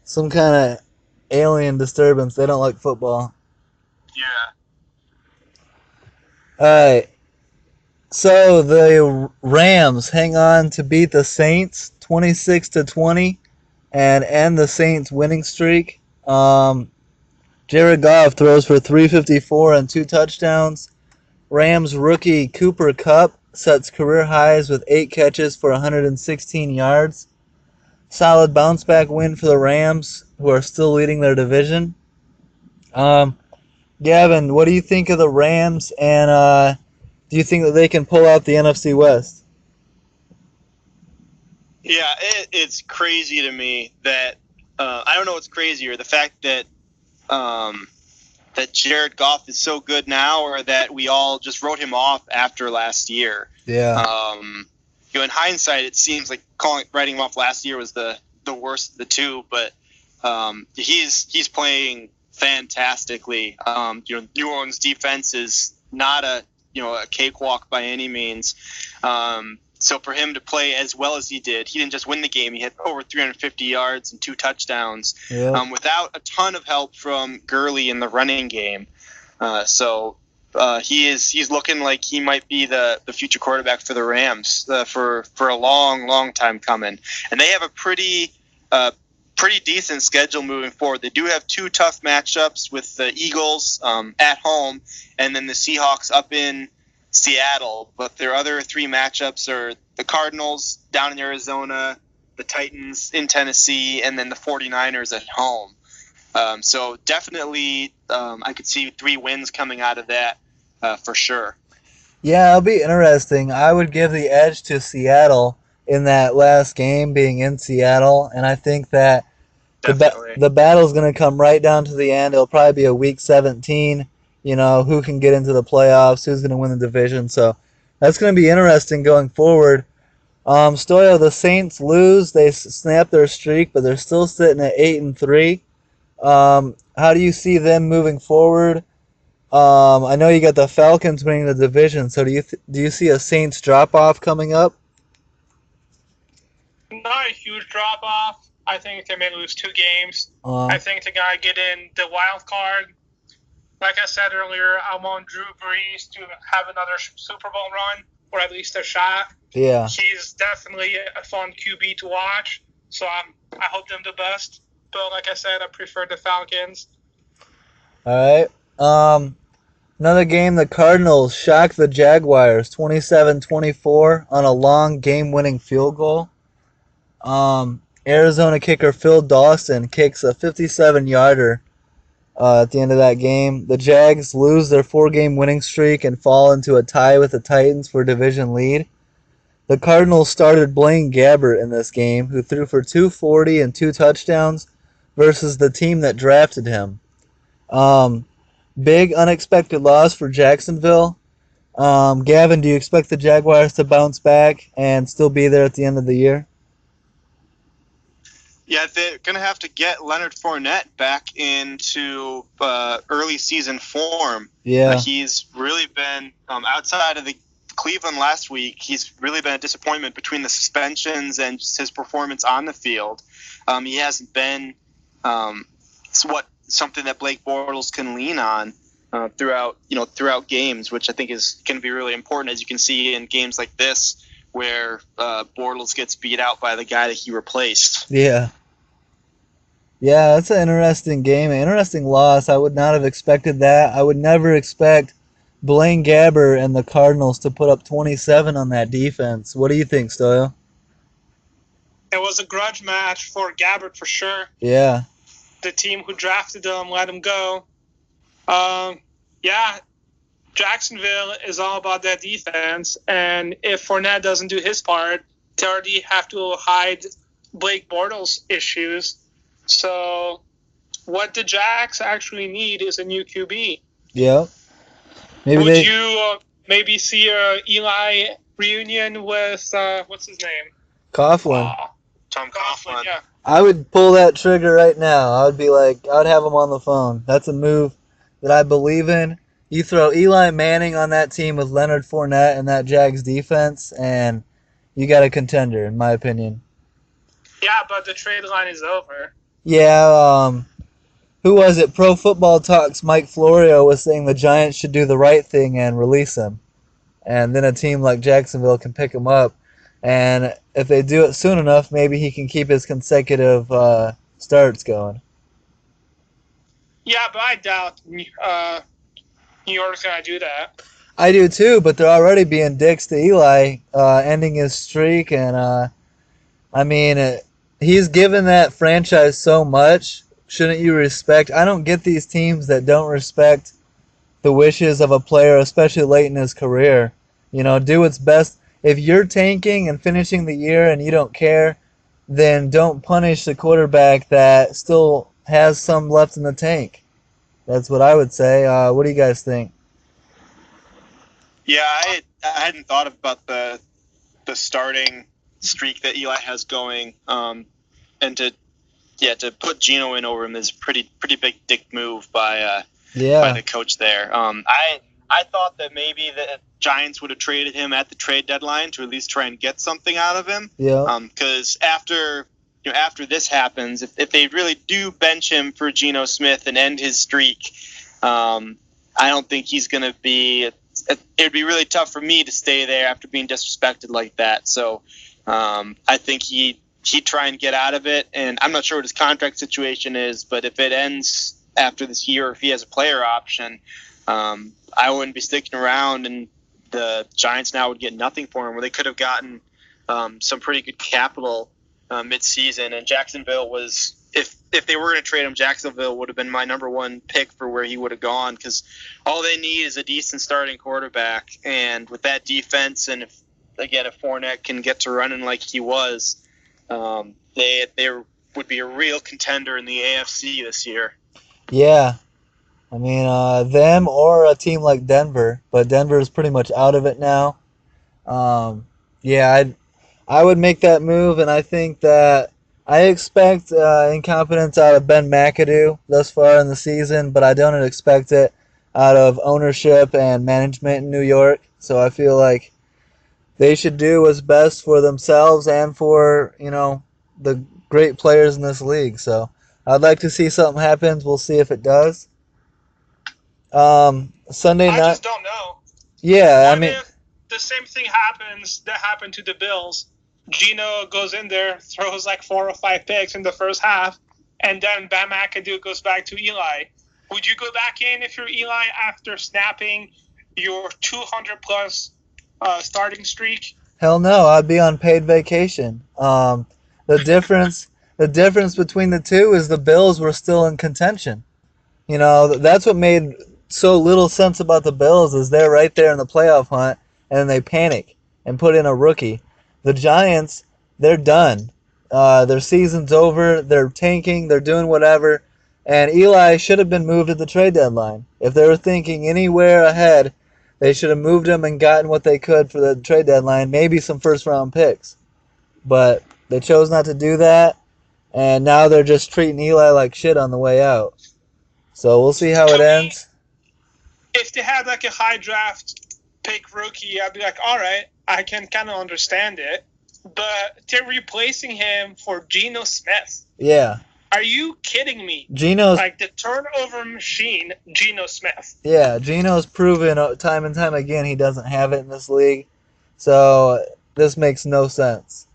some kind of alien disturbance. They don't like football. Yeah. All right. So the Rams hang on to beat the Saints 26-20 and end the Saints winning streak. Jared Goff throws for 354 and 2 touchdowns. Rams rookie Cooper Kupp sets career highs with 8 catches for 116 yards. Solid bounce back win for the Rams, who are still leading their division. Um, Gavin, what do you think of the Rams, and do you think that they can pull out the NFC West? Yeah, it's crazy to me that I don't know what's crazier, the fact that that Jared Goff is so good now, or that we all just wrote him off after last year. Yeah. In hindsight, it seems like writing him off last year was the worst of the two, but he's playing fantastically. New Orleans defense is not a cakewalk by any means. So for him to play as well as he didn't just win the game. He had over 350 yards and 2 touchdowns, without a ton of help from Gurley in the running game. He's looking like he might be the future quarterback for the Rams for a long time coming. And they have a pretty decent schedule moving forward. They do have 2 tough matchups with the Eagles at home, and then the Seahawks up in Seattle, but their other 3 matchups are the Cardinals down in Arizona, the Titans in Tennessee, and then the 49ers at home. So definitely I could see 3 wins coming out of that for sure. Yeah, it'll be interesting. I would give the edge to Seattle in that last game being in Seattle, and I think that the battle's going to come right down to the end. It'll probably be a Week 17. Who can get into the playoffs, who's going to win the division. So that's going to be interesting going forward. Stoyo, the Saints lose. They snap their streak, but they're still sitting at 8-3. How do you see them moving forward? I know you got the Falcons winning the division. So do you see a Saints drop off coming up? Not a huge drop off. I think they may lose 2 games. I think they're going to get in the wild card. Like I said earlier, I want Drew Brees to have another Super Bowl run, or at least a shot. Yeah. He's definitely a fun QB to watch, so I hope them the best. But like I said, I prefer the Falcons. All right. Another game, the Cardinals shocked the Jaguars 27-24 on a long game-winning field goal. Arizona kicker Phil Dawson kicks a 57-yarder at the end of that game. The Jags lose their 4-game winning streak and fall into a tie with the Titans for division lead. The Cardinals started Blaine Gabbert in this game, who threw for 240 and 2 touchdowns versus the team that drafted him. Big unexpected loss for Jacksonville. Gavin, do you expect the Jaguars to bounce back and still be there at the end of the year? Yeah, they're going to have to get Leonard Fournette back into early season form. Yeah. He's really been, outside of the Cleveland last week, he's really been a disappointment between the suspensions and just his performance on the field. He hasn't been something that Blake Bortles can lean on throughout games, which I think is going to be really important, as you can see in games like this, where Bortles gets beat out by the guy that he replaced. Yeah. Yeah, that's an interesting game, an interesting loss. I would not have expected that. I would never expect Blaine Gabbert and the Cardinals to put up 27 on that defense. What do you think, Stoyo? It was a grudge match for Gabbert for sure. Yeah. The team who drafted him let him go. Jacksonville is all about that defense, and if Fournette doesn't do his part, they already have to hide Blake Bortles' issues. So what the Jags actually need is a new QB. Yeah. Would you maybe see a Eli reunion with, what's his name? Coughlin. Tom Coughlin. Yeah. I would pull that trigger right now. I would have him on the phone. That's a move that I believe in. You throw Eli Manning on that team with Leonard Fournette and that Jags defense, and you got a contender, in my opinion. Yeah, but the trade line is over. Yeah, who was it? Pro Football Talks Mike Florio was saying the Giants should do the right thing and release him. And then a team like Jacksonville can pick him up. And if they do it soon enough, maybe he can keep his consecutive starts going. Yeah, but I doubt New York's going to do that. I do too, but they're already being dicks to Eli, ending his streak. And, I mean, he's given that franchise so much. Shouldn't you respect? I don't get these teams that don't respect the wishes of a player, especially late in his career. Do what's best. If you're tanking and finishing the year and you don't care, then don't punish the quarterback that still has some left in the tank. That's what I would say. What do you guys think? Yeah, I hadn't thought about the starting streak that Eli has going, and to put Geno in over him is pretty big dick move by the coach there. I thought that maybe the Giants would have traded him at the trade deadline to at least try and get something out of him. Yeah. Because after this happens, if they really do bench him for Geno Smith and end his streak, I don't think he's going to be. It'd be really tough for me to stay there after being disrespected like that. So I think he'd try and get out of it. And I'm not sure what his contract situation is, but if it ends after this year, if he has a player option, I wouldn't be sticking around, and the Giants now would get nothing for him, where they could have gotten some pretty good capital mid-season. And Jacksonville was, if they were going to trade him, Jacksonville would have been my number one pick for where he would have gone, because all they need is a decent starting quarterback. And with that defense, and if Fournette can get to running like he was, they would be a real contender in the AFC this year. Yeah. I mean, them or a team like Denver, but Denver is pretty much out of it now. I would make that move, and I think that I expect incompetence out of Ben McAdoo thus far in the season, but I don't expect it out of ownership and management in New York. So I feel like they should do what's best for themselves and for, the great players in this league. So I'd like to see something happen. We'll see if it does. Sunday night. I just don't know. Yeah, What if the same thing happens that happened to the Bills? Geno goes in there, throws like 4 or 5 picks in the first half, and then Bam McAdoo goes back to Eli. Would you go back in if you're Eli after snapping your 200-plus starting streak? Hell no, I'd be on paid vacation. The difference between the two is the Bills were still in contention. That's what made so little sense about the Bills, is they're right there in the playoff hunt, and then they panic and put in a rookie. The Giants, they're done. Their season's over. They're tanking. They're doing whatever. And Eli should have been moved at the trade deadline. If they were thinking anywhere ahead, they should have moved him and gotten what they could for the trade deadline, maybe some first-round picks. But they chose not to do that, and now they're just treating Eli like shit on the way out. So we'll see how it ends. If they had like a high draft pick rookie, I'd be like, all right, I can kind of understand it. But they're replacing him for Geno Smith. Yeah. Are you kidding me? Geno's like the turnover machine, Geno Smith. Yeah, Geno's proven time and time again he doesn't have it in this league. So this makes no sense.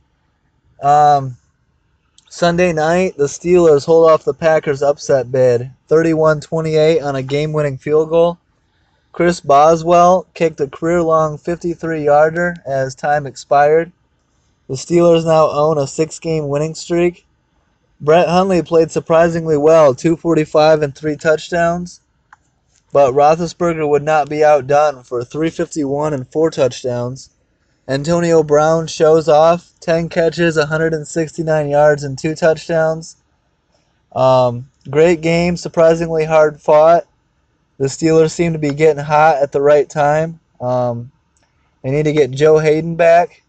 Sunday night, the Steelers hold off the Packers' upset bid, 31-28 on a game-winning field goal. Chris Boswell kicked a career-long 53-yarder as time expired. The Steelers now own a 6-game winning streak. Brett Hundley played surprisingly well, 245 and 3 touchdowns. But Roethlisberger would not be outdone for 351 and 4 touchdowns. Antonio Brown shows off, 10 catches, 169 yards, and 2 touchdowns. Great game, surprisingly hard fought. The Steelers seem to be getting hot at the right time. They need to get Joe Hayden back.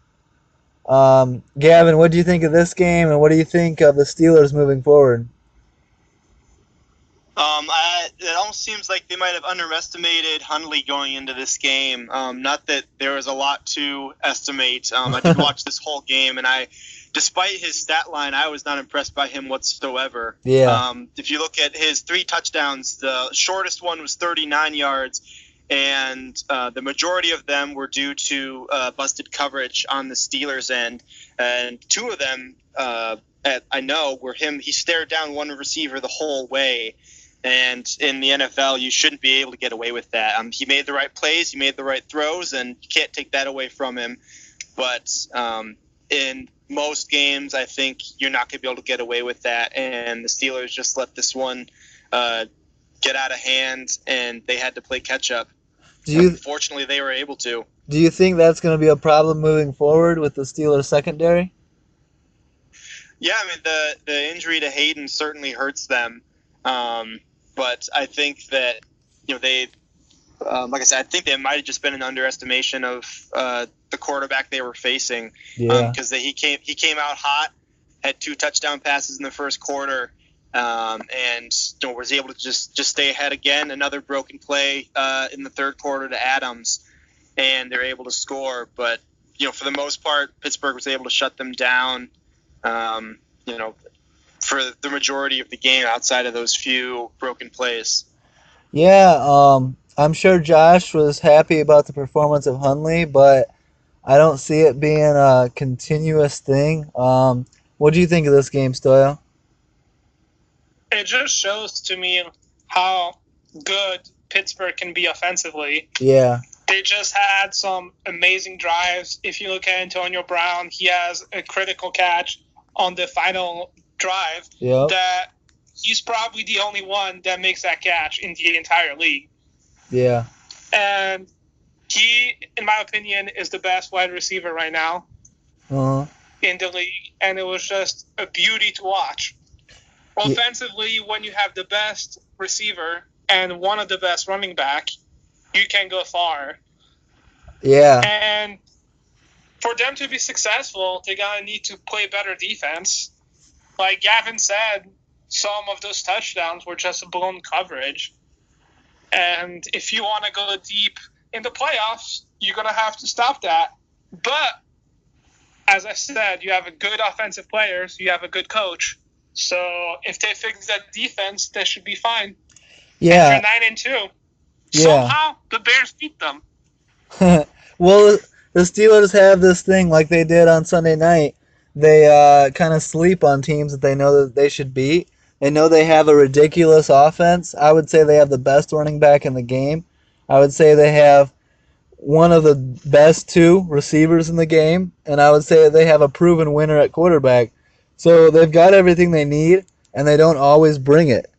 Gavin, what do you think of this game, and what do you think of the Steelers moving forward? It almost seems like they might have underestimated Hundley going into this game. Not that there was a lot to estimate. I did watch this whole game, and I despite his stat line, I was not impressed by him whatsoever. Yeah. If you look at his 3 touchdowns, the shortest one was 39 yards, and the majority of them were due to busted coverage on the Steelers' end. And 2 of them, I know, were him. He stared down one receiver the whole way. And in the NFL, you shouldn't be able to get away with that. He made the right plays, he made the right throws, and you can't take that away from him. But in most games, I think you're not going to be able to get away with that. And the Steelers just let this one get out of hand, and they had to play catch up. Fortunately, they were able to. Do you think that's going to be a problem moving forward with the Steelers secondary? Yeah, I mean, the injury to Hayden certainly hurts them. But I think that, they, like I said, I think they might have just been an underestimation of the quarterback they were facing. Yeah. Because he came out hot, had 2 touchdown passes in the first quarter, and was able to just stay ahead again. Another broken play in the third quarter to Adams, and they're able to score. But for the most part, Pittsburgh was able to shut them down. For the majority of the game outside of those few broken plays. Yeah, I'm sure Josh was happy about the performance of Hundley, but I don't see it being a continuous thing. What do you think of this game, Stoyo? It just shows to me how good Pittsburgh can be offensively. Yeah. They just had some amazing drives. If you look at Antonio Brown, he has a critical catch on the final drive. Yep. That he's probably the only one that makes that catch in the entire league. Yeah. And he, in my opinion, is the best wide receiver right now in the league. And it was just a beauty to watch. Offensively, when you have the best receiver and one of the best running back, you can go far. Yeah. And for them to be successful, they're going to need to play better defense. Like Gavin said, some of those touchdowns were just blown coverage. And if you want to go deep in the playoffs, you're going to have to stop that. But, as I said, you have a good offensive players, you have a good coach. So if they fix that defense, they should be fine. Yeah. And you're 9-2. Yeah. Somehow the Bears beat them. Well, the Steelers have this thing like they did on Sunday night. They kind of sleep on teams that they know that they should beat. They know they have a ridiculous offense. I would say they have the best running back in the game. I would say they have one of the best 2 receivers in the game. And I would say they have a proven winner at quarterback. So they've got everything they need, and they don't always bring it.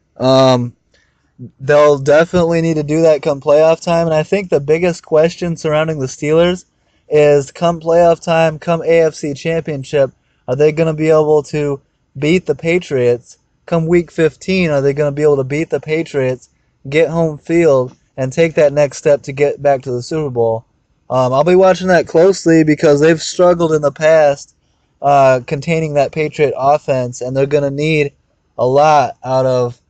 They'll definitely need to do that come playoff time. And I think the biggest question surrounding the Steelers is come playoff time, come AFC Championship, are they going to be able to beat the Patriots? Come week 15, are they going to be able to beat the Patriots, get home field, and take that next step to get back to the Super Bowl? I'll be watching that closely because they've struggled in the past containing that Patriot offense, and they're going to need a lot out of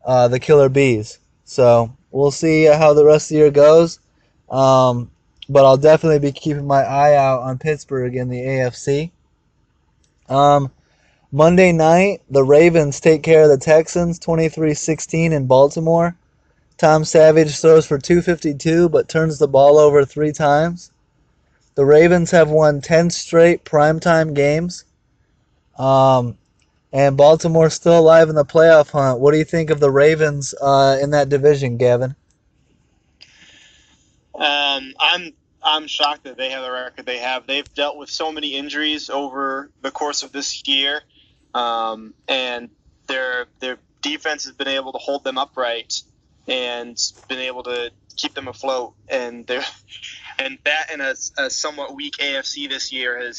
the Killer Bees. So we'll see how the rest of the year goes. But I'll definitely be keeping my eye out on Pittsburgh in the AFC. Monday night, the Ravens take care of the Texans 23-16 in Baltimore. Tom Savage throws for 252 but turns the ball over 3 times. The Ravens have won 10 straight primetime games. And Baltimore's still alive in the playoff hunt. What do you think of the Ravens in that division, Gavin? I'm shocked that they have the record they have. They've dealt with so many injuries over the course of this year, and their defense has been able to hold them upright and been able to keep them afloat. And that in a somewhat weak AFC this year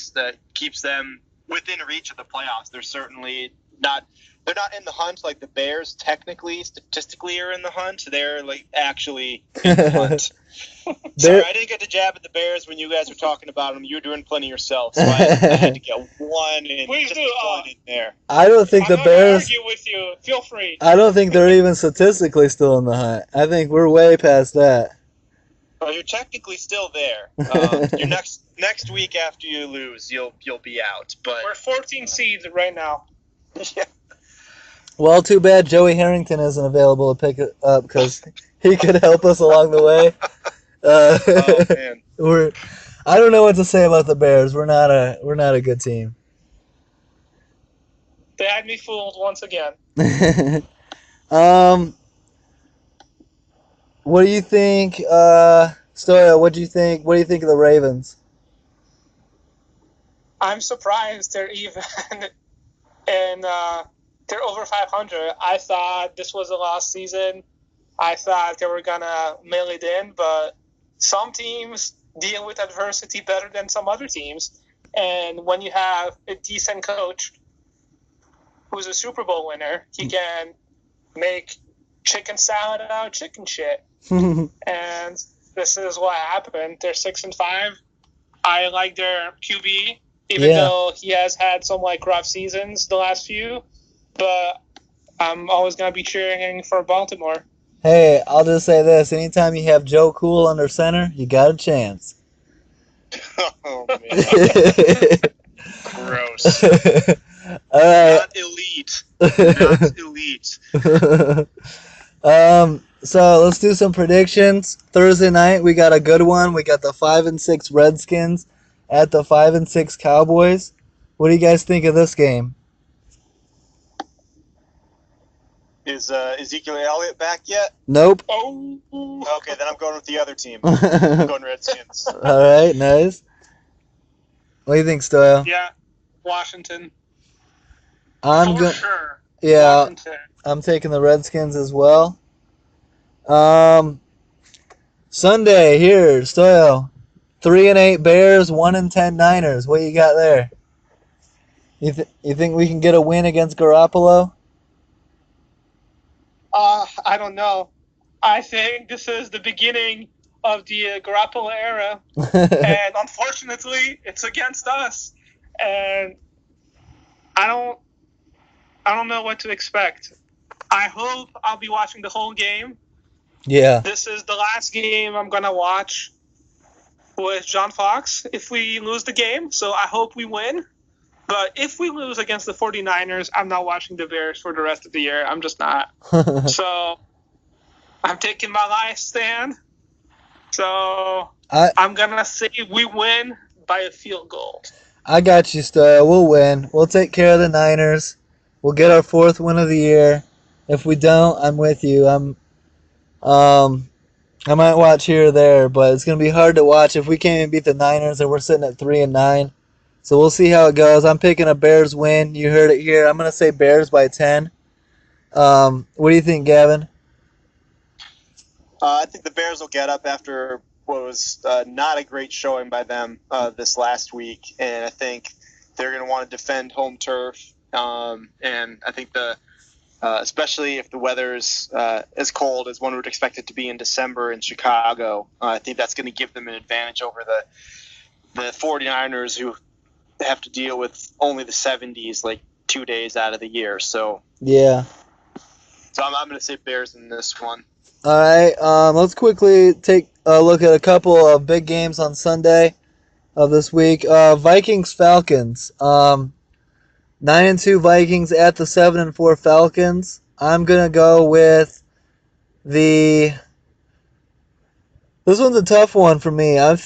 keeps them within reach of the playoffs. They're certainly not. They're not in the hunt like the Bears technically, statistically are in the hunt. They're like actually in the hunt. Sorry, I didn't get to jab at the Bears when you guys were talking about them. You were doing plenty yourself, so I had to get one in, Please just do. one in there. I don't think the Bears. I'm not argue with you. Feel free. I don't think they're even statistically still in the hunt. I think we're way past that. Well, you're technically still there. Your next week after you lose, you'll be out. But we're 14 seeds right now. Yeah. Well, too bad Joey Harrington isn't available to pick it up because he could help us along the way. Oh man. I don't know what to say about the Bears. We're not a good team. They had me fooled once again. What do you think, Stoyo? What do you think? What do you think of the Ravens? I'm surprised they're even, and they're over 500. I thought this was the last season. I thought they were gonna mail it in, but some teams deal with adversity better than some other teams. And when you have a decent coach who's a Super Bowl winner, he can make chicken salad out of chicken shit. And this is what happened. They're 6-5. I like their QB, even though he has had some rough seasons the last few. But I'm always gonna be cheering for Baltimore. Hey, I'll just say this: anytime you have Joe Cool under center, you got a chance. Oh man. Gross. All right. Not elite. Not elite. So let's do some predictions. Thursday night we got a good one. We got the 5-6 Redskins at the 5-6 Cowboys. What do you guys think of this game? Is Ezekiel Elliott back yet? Nope. Oh. Okay, then I'm going with the other team. I'm going Redskins. All right, nice. What do you think, Stoyo? Yeah, Washington. I'm For sure. Yeah, Washington. I'm taking the Redskins as well. Sunday here, Stoyo. 3-8 Bears, 1-10 Niners. What you got there? You think we can get a win against Garoppolo? I don't know. I think this is the beginning of the Garoppolo era, and unfortunately, it's against us. And I don't know what to expect. I hope I'll be watching the whole game. Yeah. This is the last game I'm gonna watch with John Fox if we lose the game. So I hope we win. But if we lose against the 49ers, I'm not watching the Bears for the rest of the year. I'm just not. So I'm taking my last stand. So I'm going to say we win by a field goal. I got you, Stoyo. We'll win. We'll take care of the Niners. We'll get our 4th win of the year. If we don't, I'm with you. I might watch here or there, but it's going to be hard to watch if we can't even beat the Niners and we're sitting at 3-9. So we'll see how it goes. I'm picking a Bears win. You heard it here. I'm going to say Bears by 10. What do you think, Gavin? I think the Bears will get up after what was not a great showing by them this last week, and I think they're going to want to defend home turf. And I think especially if the weather's as cold as one would expect it to be in December in Chicago, I think that's going to give them an advantage over the 49ers, who have to deal with only the 70s 2 days out of the year. So yeah. So I'm going to say Bears in this one. All right. Let's quickly take a look at a couple of big games on Sunday of this week. Vikings-Falcons. 9-2 Vikings at the 7-4 Falcons. I'm gonna go with this one's a tough one for me. I'm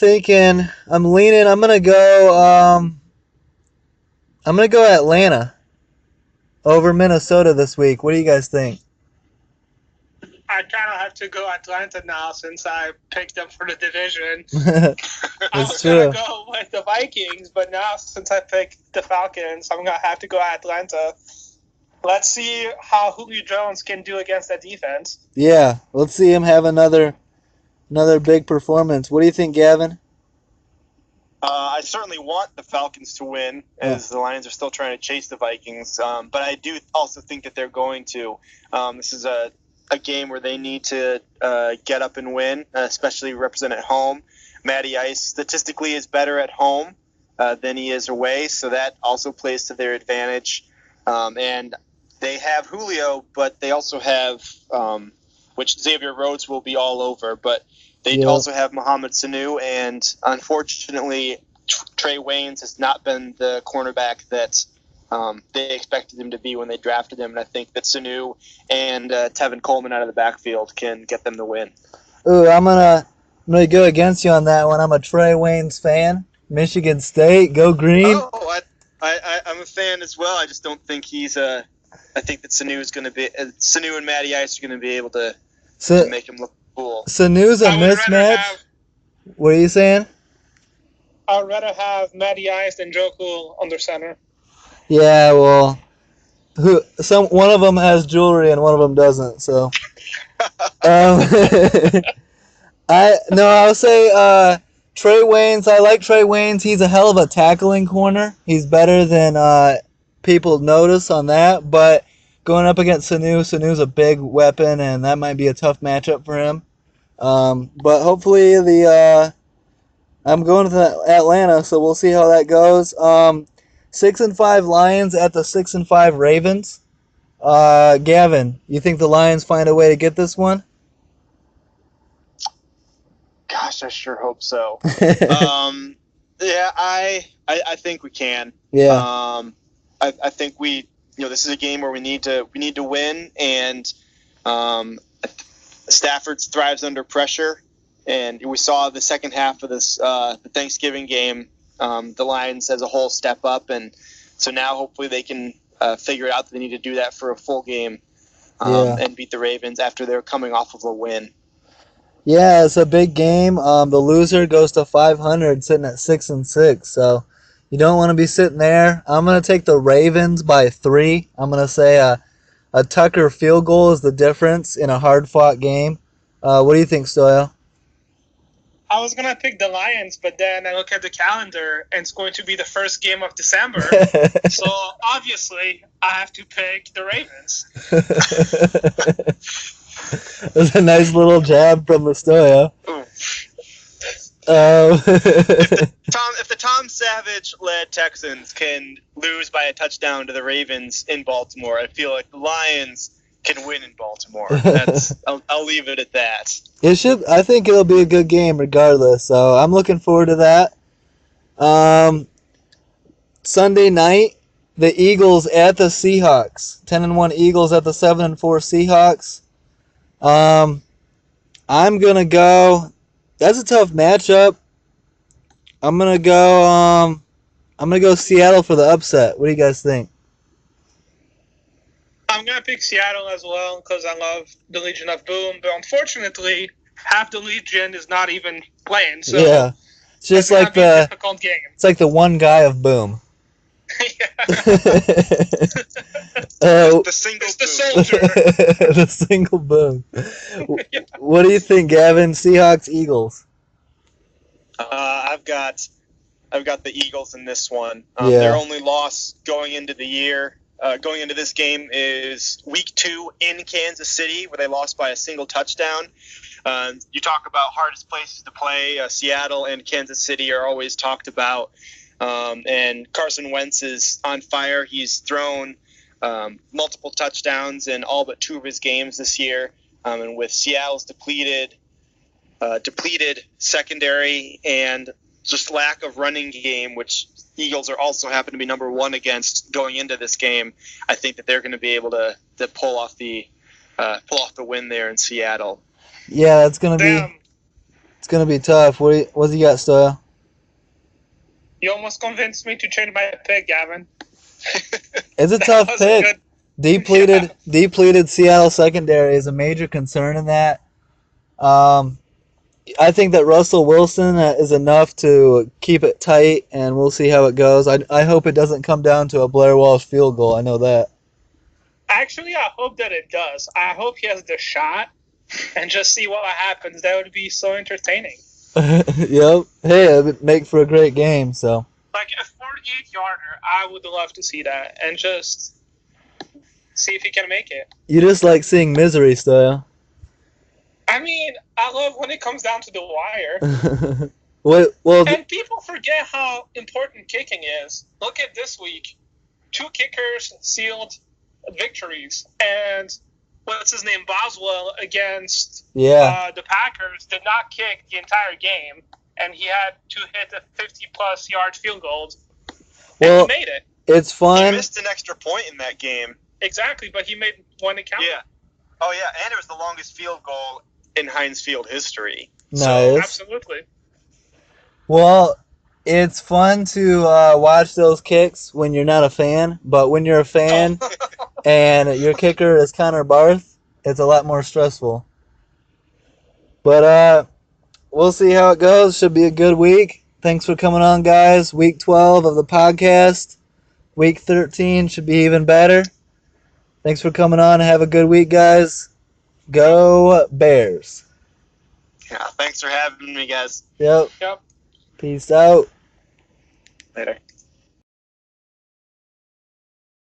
gonna go Atlanta over Minnesota this week. What do you guys think? I kind of have to go Atlanta now since I picked them for the division. I was going to go with the Vikings, but now since I picked the Falcons, I'm going to have to go Atlanta. Let's see how Julio Jones can do against that defense. Yeah, let's see him have another big performance. What do you think, Gavin? I certainly want the Falcons to win, as the Lions are still trying to chase the Vikings. But I do also think that they're going to. This is a game where they need to get up and win, especially represent at home. Matty Ice statistically is better at home than he is away, so that also plays to their advantage. And they have Julio, but they also have, which Xavier Rhodes will be all over, but They also have Mohamed Sanu, and unfortunately, Trey Waynes has not been the cornerback that they expected him to be when they drafted him. And I think that Sanu and Tevin Coleman out of the backfield can get them the win. Ooh, I'm gonna go against you on that one. I'm a Trey Waynes fan. Michigan State, go green. Oh, I'm a fan as well. I just don't think he's I think that Sanu and Matty Ice are going to be able to make him look cool. Sanu's a mismatch. What are you saying? I'd rather have Matty Ice than Joe Cool under center. Yeah, well, one of them has jewelry and one of them doesn't. So, I'll say Trey Waynes. I like Trey Waynes. He's a hell of a tackling corner. He's better than people notice on that. But going up against Sanu's a big weapon, and that might be a tough matchup for him. But hopefully I'm going to Atlanta, so we'll see how that goes. 6-5 Lions at the 6-5 Ravens. Gavin, you think the Lions find a way to get this one? Gosh, I sure hope so. Yeah, I think we can. Yeah. I think this is a game where we need to win, and Stafford thrives under pressure, and we saw the second half of this the Thanksgiving game. The Lions as a whole step up, and so now hopefully they can figure out that they need to do that for a full game and beat the Ravens after they're coming off of a win. Yeah, it's a big game. The loser goes to 500, sitting at 6-6. So you don't want to be sitting there. I'm gonna take the Ravens by 3. I'm gonna say a Tucker field goal is the difference in a hard-fought game. What do you think, Stoyo? I was going to pick the Lions, but then I look at the calendar, and it's going to be the first game of December. So, obviously, I have to pick the Ravens. That's a nice little jab from the Stoyo. If the Tom Savage-led Texans can lose by a touchdown to the Ravens in Baltimore, I feel like the Lions can win in Baltimore. I'll leave it at that. It should. I think it'll be a good game regardless. So I'm looking forward to that. Sunday night, the Eagles at the Seahawks. 10-1 Eagles at the 7-4 Seahawks. I'm gonna go. That's a tough matchup. I'm gonna go Seattle for the upset. What do you guys think? I'm going to pick Seattle as well because I love the Legion of Boom. But unfortunately, half the Legion is not even playing. So yeah. It's just like a difficult game. It's like the one guy of Boom. The single it's the soldier. The single Boom. Yeah. What do you think, Gavin? Seahawks, Eagles? I've got the Eagles in this one. Their only loss going into the year. Going into this game is week 2 in Kansas City, where they lost by a single touchdown. You talk about hardest places to play. Seattle and Kansas City are always talked about. And Carson Wentz is on fire. He's thrown multiple touchdowns in all but 2 of his games this year. And with Seattle's depleted secondary and just lack of running game, which Eagles are also happen to be number 1 against going into this game, I think that they're going to be able to pull off the win there in Seattle. Yeah, it's gonna be tough. What's he got, Stoyo? You almost convinced me to change my pick, Gavin. It's a tough pick. Depleted Seattle secondary is a major concern in that. I think that Russell Wilson is enough to keep it tight, and we'll see how it goes. I hope it doesn't come down to a Blair Walsh field goal. I know that. Actually, I hope that it does. I hope he has the shot and just see what happens. That would be so entertaining. Yep. Hey, it would make for a great game. So. Like a 48-yarder, I would love to see that and just see if he can make it. You just like seeing misery, Stoyo. I mean, I love when it comes down to the wire. And people forget how important kicking is. Look at this week. 2 kickers sealed victories. And what's his name, Boswell against the Packers did not kick the entire game, and he had to hit a 50-plus yard field goal, and he made it. It's fun. He missed an extra point in that game. Exactly, but he made one account. Yeah. Oh, yeah, and it was the longest field goal in Heinz Field history. Nice. So, absolutely. Well, it's fun to watch those kicks when you're not a fan, but when you're a fan and your kicker is Connor Barth, it's a lot more stressful. But we'll see how it goes. Should be a good week. Thanks for coming on, guys. Week 12 of the podcast. Week 13 should be even better. Thanks for coming on. Have a good week, guys. Go Bears. Yeah, thanks for having me, guys. Yep. Peace out. Later.